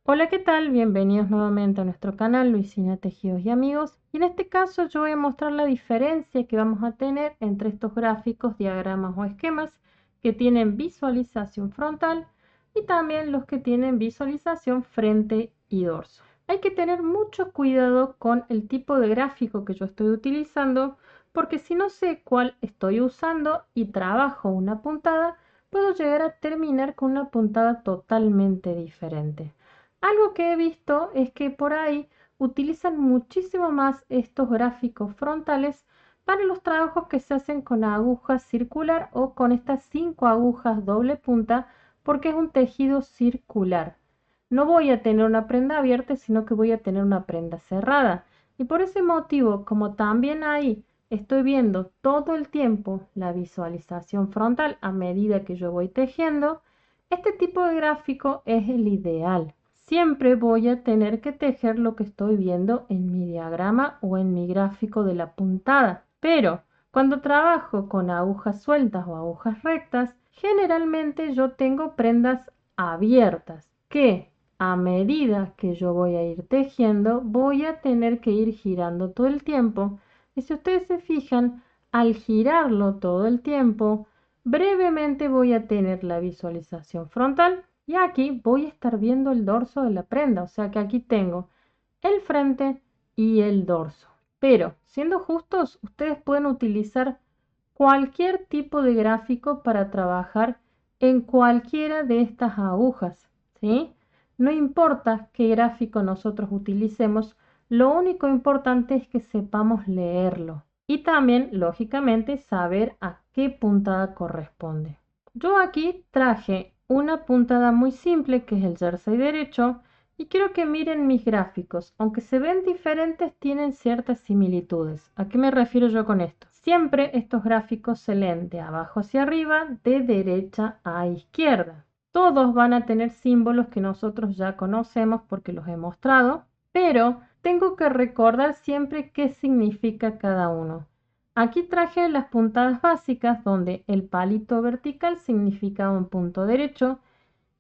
Hola, ¿qué tal? Bienvenidos nuevamente a nuestro canal Luisina Tejidos y Amigos. Y en este caso yo voy a mostrar la diferencia que vamos a tener entre estos gráficos, diagramas o esquemas que tienen visualización frontal y también los que tienen visualización frente y dorso. Hay que tener mucho cuidado con el tipo de gráfico que yo estoy utilizando, porque si no sé cuál estoy usando y trabajo una puntada, puedo llegar a terminar con una puntada totalmente diferente. Algo que he visto es que por ahí utilizan muchísimo más estos gráficos frontales para los trabajos que se hacen con aguja circular o con estas 5 agujas doble punta, porque es un tejido circular. No voy a tener una prenda abierta, sino que voy a tener una prenda cerrada. Y por ese motivo, como también ahí estoy viendo todo el tiempo la visualización frontal a medida que yo voy tejiendo, este tipo de gráfico es el ideal. Siempre voy a tener que tejer lo que estoy viendo en mi diagrama o en mi gráfico de la puntada. Pero cuando trabajo con agujas sueltas o agujas rectas, generalmente yo tengo prendas abiertas que a medida que yo voy a ir tejiendo, voy a tener que ir girando todo el tiempo. Y si ustedes se fijan, al girarlo todo el tiempo, brevemente voy a tener la visualización frontal y aquí voy a estar viendo el dorso de la prenda. O sea que aquí tengo el frente y el dorso. Pero, siendo justos, ustedes pueden utilizar cualquier tipo de gráfico para trabajar en cualquiera de estas agujas, ¿sí? No importa qué gráfico nosotros utilicemos, lo único importante es que sepamos leerlo y también, lógicamente, saber a qué puntada corresponde. Yo aquí traje una puntada muy simple que es el jersey derecho y quiero que miren mis gráficos. Aunque se ven diferentes, tienen ciertas similitudes. ¿A qué me refiero yo con esto? Siempre estos gráficos se leen de abajo hacia arriba, de derecha a izquierda. Todos van a tener símbolos que nosotros ya conocemos porque los he mostrado, pero tengo que recordar siempre qué significa cada uno. Aquí traje las puntadas básicas donde el palito vertical significa un punto derecho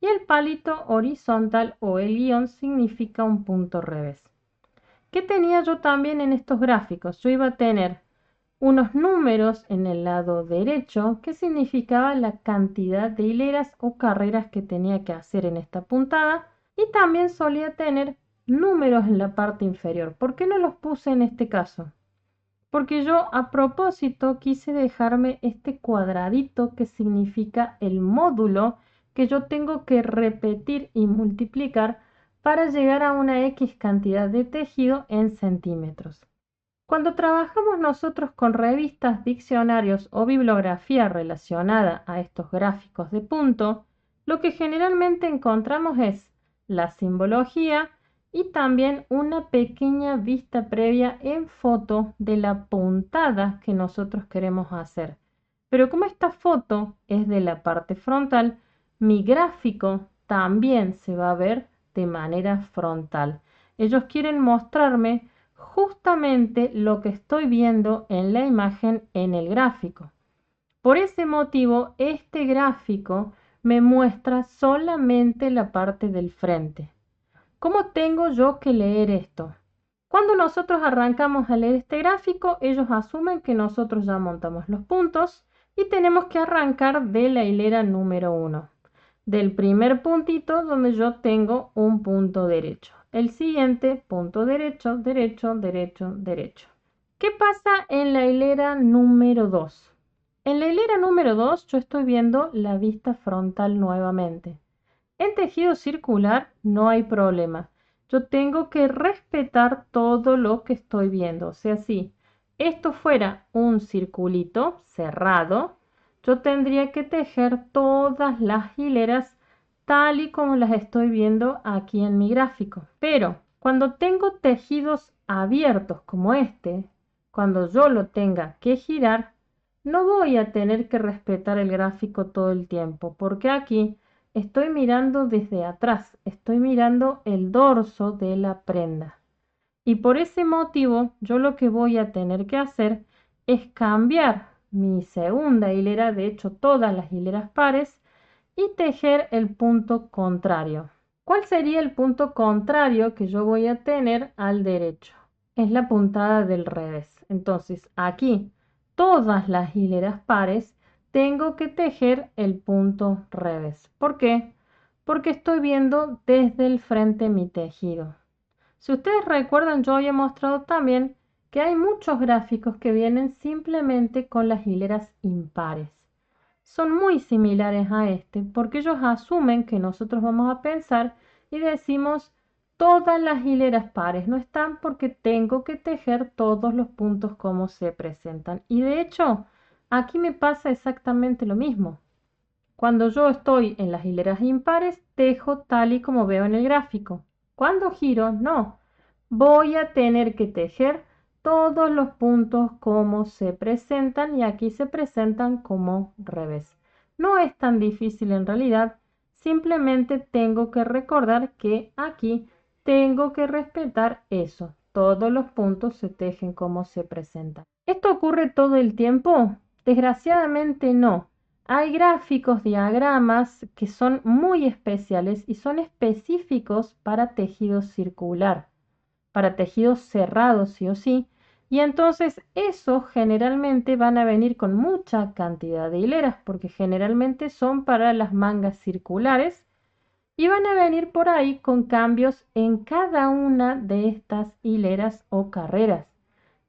y el palito horizontal o el guión significa un punto revés. ¿Qué tenía yo también en estos gráficos? Yo iba a tener unos números en el lado derecho que significaba la cantidad de hileras o carreras que tenía que hacer en esta puntada y también solía tener números en la parte inferior. ¿Por qué no los puse en este caso? Porque yo a propósito quise dejarme este cuadradito que significa el módulo que yo tengo que repetir y multiplicar para llegar a una X cantidad de tejido en centímetros. Cuando trabajamos nosotros con revistas, diccionarios o bibliografía relacionada a estos gráficos de punto, lo que generalmente encontramos es la simbología y también una pequeña vista previa en foto de la puntada que nosotros queremos hacer. Pero como esta foto es de la parte frontal, mi gráfico también se va a ver de manera frontal. Ellos quieren mostrarme justamente lo que estoy viendo en la imagen en el gráfico. Por ese motivo, este gráfico me muestra solamente la parte del frente. ¿Cómo tengo yo que leer esto? Cuando nosotros arrancamos a leer este gráfico, ellos asumen que nosotros ya montamos los puntos y tenemos que arrancar de la hilera número 1, del primer puntito donde yo tengo un punto derecho. El siguiente, punto derecho, derecho, derecho, derecho. ¿Qué pasa en la hilera número 2? En la hilera número 2 yo estoy viendo la vista frontal nuevamente. En tejido circular no hay problema. Yo tengo que respetar todo lo que estoy viendo. O sea, si esto fuera un circulito cerrado, yo tendría que tejer todas las hileras tal y como las estoy viendo aquí en mi gráfico. Pero cuando tengo tejidos abiertos como este, cuando yo lo tenga que girar, no voy a tener que respetar el gráfico todo el tiempo, porque aquí estoy mirando desde atrás, estoy mirando el dorso de la prenda. Y por ese motivo, yo lo que voy a tener que hacer es cambiar mi segunda hilera, de hecho todas las hileras pares, y tejer el punto contrario. ¿Cuál sería el punto contrario que yo voy a tener al derecho? Es la puntada del revés. Entonces, aquí, todas las hileras pares, tengo que tejer el punto revés. ¿Por qué? Porque estoy viendo desde el frente mi tejido. Si ustedes recuerdan, yo había mostrado también que hay muchos gráficos que vienen simplemente con las hileras impares. Son muy similares a este porque ellos asumen que nosotros vamos a pensar y decimos todas las hileras pares no están porque tengo que tejer todos los puntos como se presentan. Y de hecho, aquí me pasa exactamente lo mismo. Cuando yo estoy en las hileras impares, tejo tal y como veo en el gráfico. Cuando giro, no. Voy a tener que tejer todos los puntos como se presentan y aquí se presentan como revés. No es tan difícil en realidad, simplemente tengo que recordar que aquí tengo que respetar eso. Todos los puntos se tejen como se presentan. ¿Esto ocurre todo el tiempo? Desgraciadamente no. Hay gráficos, diagramas que son muy especiales y son específicos para tejido circular, para tejidos cerrados sí o sí, y entonces esos generalmente van a venir con mucha cantidad de hileras porque generalmente son para las mangas circulares y van a venir por ahí con cambios en cada una de estas hileras o carreras.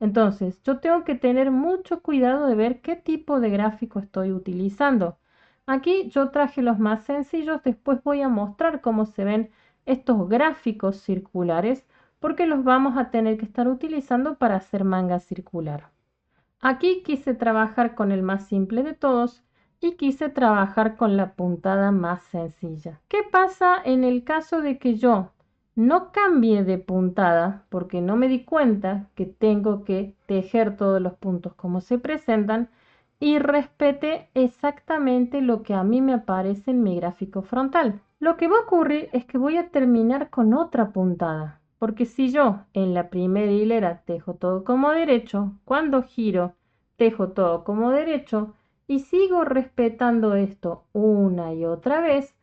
Entonces, yo tengo que tener mucho cuidado de ver qué tipo de gráfico estoy utilizando. Aquí yo traje los más sencillos, después voy a mostrar cómo se ven estos gráficos circulares porque los vamos a tener que estar utilizando para hacer manga circular. Aquí quise trabajar con el más simple de todos y quise trabajar con la puntada más sencilla. ¿Qué pasa en el caso de que yo no cambie de puntada porque no me di cuenta que tengo que tejer todos los puntos como se presentan y respete exactamente lo que a mí me aparece en mi gráfico frontal? Lo que va a ocurrir es que voy a terminar con otra puntada, porque si yo en la primera hilera tejo todo como derecho, cuando giro tejo todo como derecho y sigo respetando esto una y otra vez,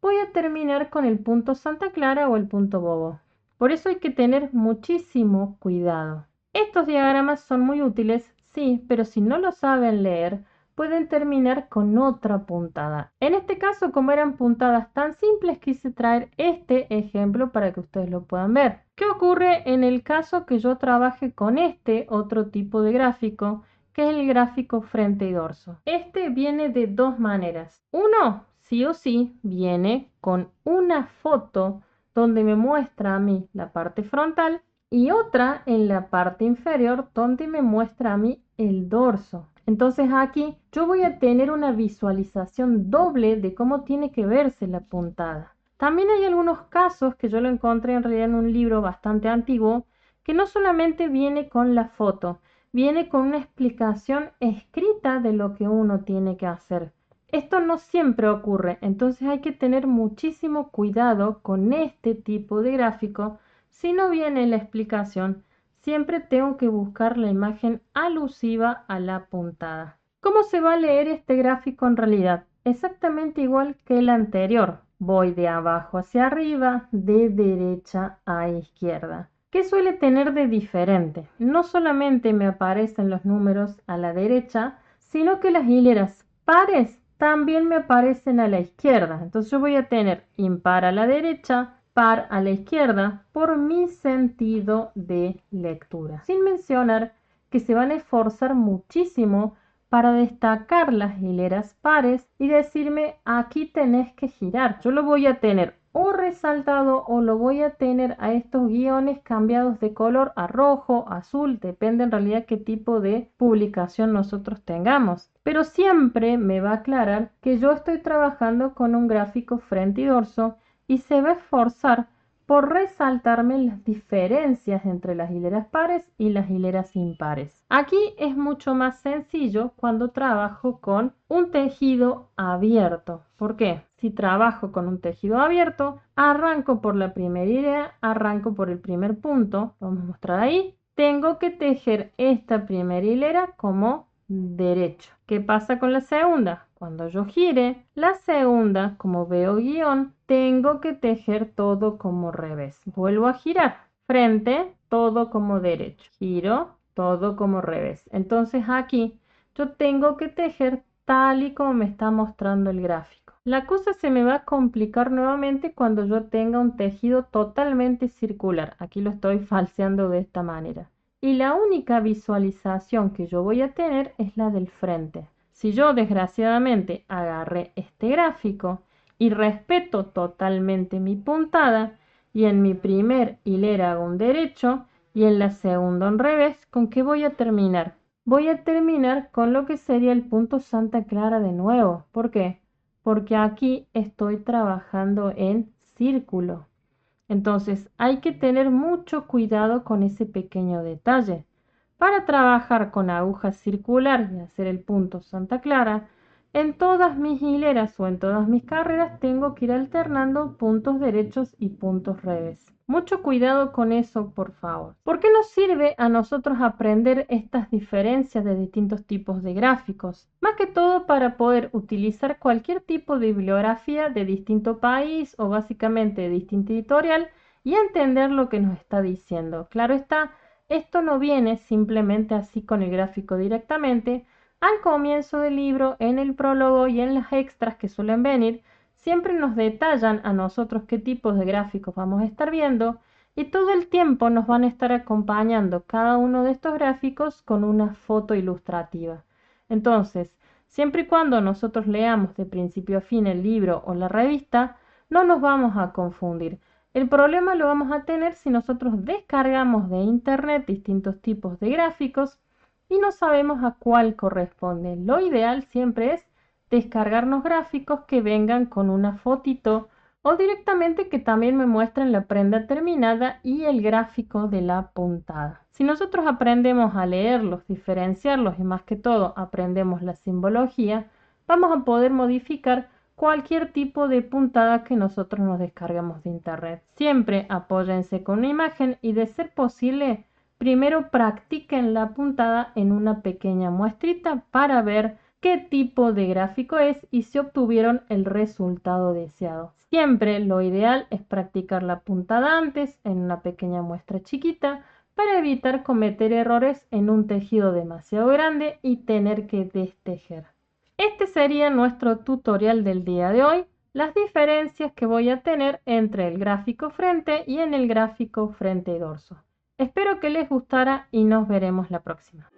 voy a terminar con el punto Santa Clara o el punto bobo. Por eso hay que tener muchísimo cuidado. Estos diagramas son muy útiles, sí, pero si no lo saben leer, pueden terminar con otra puntada. En este caso, como eran puntadas tan simples, quise traer este ejemplo para que ustedes lo puedan ver. ¿Qué ocurre en el caso que yo trabaje con este otro tipo de gráfico, que es el gráfico frente y dorso? Este viene de dos maneras. Uno, sí o sí, viene con una foto donde me muestra a mí la parte frontal y otra en la parte inferior donde me muestra a mí el dorso. Entonces aquí yo voy a tener una visualización doble de cómo tiene que verse la puntada. También hay algunos casos que yo lo encontré en realidad en un libro bastante antiguo que no solamente viene con la foto, viene con una explicación escrita de lo que uno tiene que hacer. Esto no siempre ocurre, entonces hay que tener muchísimo cuidado con este tipo de gráfico. Si no viene la explicación, siempre tengo que buscar la imagen alusiva a la puntada. ¿Cómo se va a leer este gráfico en realidad? Exactamente igual que el anterior. Voy de abajo hacia arriba, de derecha a izquierda. ¿Qué suele tener de diferente? No solamente me aparecen los números a la derecha, sino que las hileras pares también me aparecen a la izquierda. Entonces yo voy a tener impar a la derecha, par a la izquierda, por mi sentido de lectura. Sin mencionar que se van a esforzar muchísimo para destacar las hileras pares y decirme aquí tenés que girar. Yo lo voy a tener o resaltado o lo voy a tener a estos guiones cambiados de color a rojo, azul, depende en realidad qué tipo de publicación nosotros tengamos. Pero siempre me va a aclarar que yo estoy trabajando con un gráfico frente y dorso y se va a esforzar por resaltarme las diferencias entre las hileras pares y las hileras impares. Aquí es mucho más sencillo cuando trabajo con un tejido abierto. ¿Por qué? Si trabajo con un tejido abierto, arranco por la primera hilera, arranco por el primer punto, vamos a mostrar ahí, tengo que tejer esta primera hilera como derecho. ¿Qué pasa con la segunda? Cuando yo gire la segunda, como veo guión, tengo que tejer todo como revés. Vuelvo a girar. Frente, todo como derecho. Giro, todo como revés. Entonces aquí yo tengo que tejer tal y como me está mostrando el gráfico. La cosa se me va a complicar nuevamente cuando yo tenga un tejido totalmente circular. Aquí lo estoy falseando de esta manera. Y la única visualización que yo voy a tener es la del frente. Si yo desgraciadamente agarré este gráfico y respeto totalmente mi puntada y en mi primer hilera hago un derecho y en la segunda un revés, ¿con qué voy a terminar? Voy a terminar con lo que sería el punto Santa Clara de nuevo. ¿Por qué? Porque aquí estoy trabajando en círculo. Entonces hay que tener mucho cuidado con ese pequeño detalle. Para trabajar con aguja circular y hacer el punto Santa Clara, en todas mis hileras o en todas mis carreras tengo que ir alternando puntos derechos y puntos revés. Mucho cuidado con eso, por favor. ¿Por qué nos sirve a nosotros aprender estas diferencias de distintos tipos de gráficos? Más que todo para poder utilizar cualquier tipo de bibliografía de distinto país o básicamente de distinta editorial y entender lo que nos está diciendo. Claro está, esto no viene simplemente así con el gráfico directamente. Al comienzo del libro, en el prólogo y en las extras que suelen venir, siempre nos detallan a nosotros qué tipos de gráficos vamos a estar viendo y todo el tiempo nos van a estar acompañando cada uno de estos gráficos con una foto ilustrativa. Entonces, siempre y cuando nosotros leamos de principio a fin el libro o la revista, no nos vamos a confundir. El problema lo vamos a tener si nosotros descargamos de internet distintos tipos de gráficos y no sabemos a cuál corresponde. Lo ideal siempre es descargarnos gráficos que vengan con una fotito o directamente que también me muestren la prenda terminada y el gráfico de la puntada. Si nosotros aprendemos a leerlos, diferenciarlos y más que todo aprendemos la simbología, vamos a poder modificar cualquier tipo de puntada que nosotros nos descargamos de internet. Siempre apóyense con una imagen y de ser posible, primero practiquen la puntada en una pequeña muestrita para ver qué tipo de gráfico es y si obtuvieron el resultado deseado. Siempre lo ideal es practicar la puntada antes en una pequeña muestra chiquita para evitar cometer errores en un tejido demasiado grande y tener que destejer. Este sería nuestro tutorial del día de hoy, las diferencias que voy a tener entre el gráfico frente y en el gráfico frente y dorso. Espero que les gustara y nos veremos la próxima.